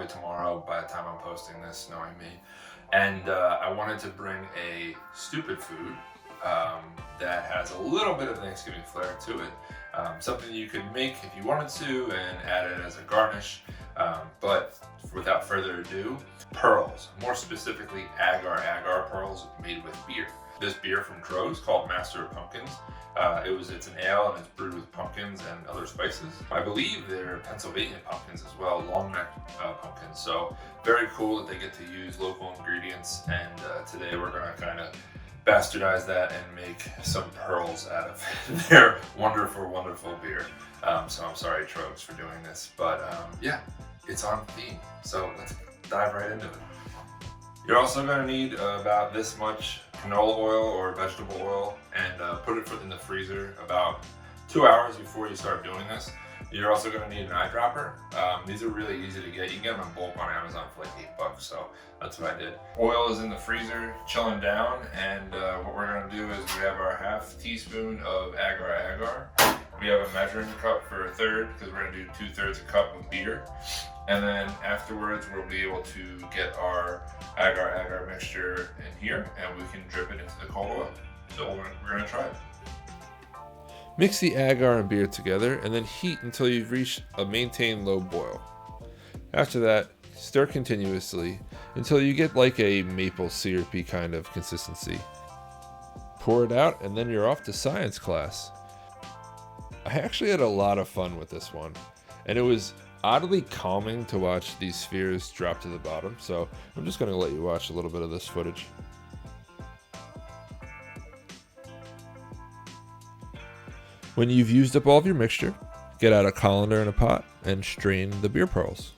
probably tomorrow by the time I'm posting this, knowing me. And I wanted to bring a stupid food that has a little bit of Thanksgiving flair to it. Something you could make if you wanted to and add it as a garnish. But without further ado, pearls, more specifically agar pearls made with beer. This beer from Troegs called Master of Pumpkins. It's an ale and it's brewed with pumpkins and other spices. I believe they're Pennsylvania pumpkins as well, long neck pumpkins. So very cool that they get to use local ingredients. And today we're gonna kind of bastardize that and make some pearls out of their wonderful, wonderful beer. So I'm sorry, Troegs, for doing this, but yeah, it's on theme. So let's dive right into it. You're also going to need about this much canola oil or vegetable oil, and put it in the freezer about 2 hours before you start doing this. You're also going to need an eyedropper. These are really easy to get. You can get them in bulk on Amazon for like $8, so that's what I did. Oil is in the freezer, chilling down, and what we're going to do is we have our ½ teaspoon of agar. We have a measuring cup for a third because we're going to do 2/3 a cup of beer. And then afterwards, we'll be able to get our agar mixture in here, and we can drip it into the cold oil. So we're going to try it. Mix the agar and beer together and then heat until you've reached a maintained low boil. After that, stir continuously until you get like a maple syrupy kind of consistency. Pour it out and then you're off to science class. I actually had a lot of fun with this one, and it was oddly calming to watch these spheres drop to the bottom, so I'm just going to let you watch a little bit of this footage. When you've used up all of your mixture, get out a colander and a pot and strain the beer pearls.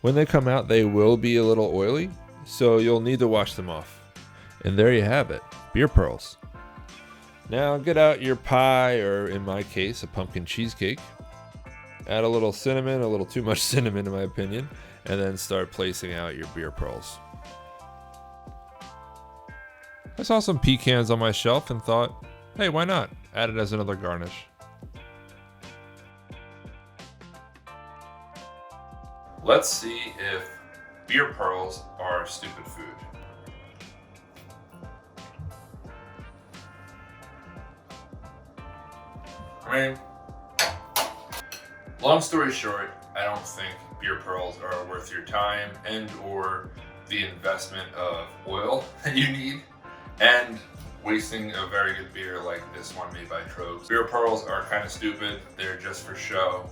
When they come out, they will be a little oily, so you'll need to wash them off. And there you have it, beer pearls. Now get out your pie, or in my case, a pumpkin cheesecake. Add a little cinnamon, a little too much cinnamon in my opinion, and then start placing out your beer pearls. I saw some pecans on my shelf and thought, hey, why not? Add it as another garnish. Let's see if beer pearls are stupid food. I mean, long story short, I don't think beer pearls are worth your time and or the investment of oil that you need, and wasting a very good beer like this one made by Troegs. Beer pearls are kind of stupid. They're just for show.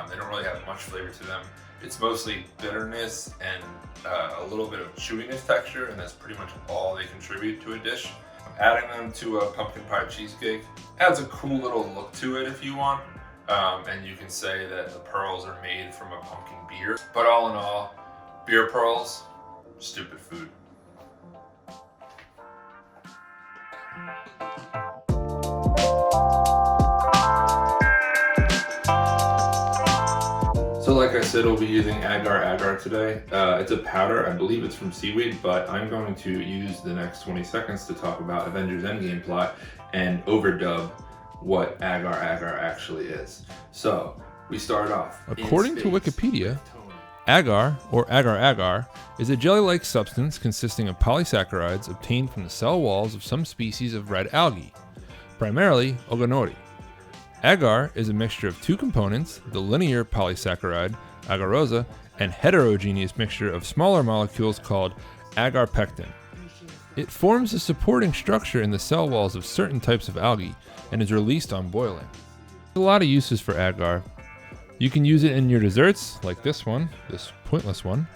They don't really have much flavor to them. It's mostly bitterness and a little bit of chewiness texture, and that's pretty much all they contribute to a dish. Adding them to a pumpkin pie cheesecake adds a cool little look to it if you want. And you can say that the pearls are made from a pumpkin beer. But all in all, beer pearls, stupid food. So like I said, we'll be using agar today. It's a powder, I believe it's from seaweed, but I'm going to use the next 20 seconds to talk about Avengers Endgame plot and overdub what agar actually is. So we start off. According to Wikipedia, agar, or agar, is a jelly-like substance consisting of polysaccharides obtained from the cell walls of some species of red algae, primarily ogonori. Agar is a mixture of two components, the linear polysaccharide, agarosa, and heterogeneous mixture of smaller molecules called agar-pectin. It forms a supporting structure in the cell walls of certain types of algae and is released on boiling. There's a lot of uses for agar. You can use it in your desserts, like this one, this pointless one,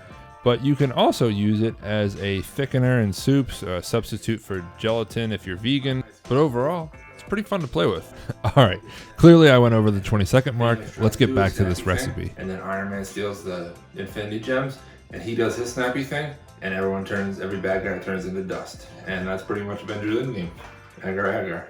but you can also use it as a thickener in soups, a substitute for gelatin if you're vegan, but overall, it's pretty fun to play with. Alright, clearly I went over the 20-second mark. Let's get back to this recipe. And then Iron Man steals the Infinity Gems, and he does his snappy thing, and every bad guy turns into dust. And that's pretty much Avengers Endgame. Agar.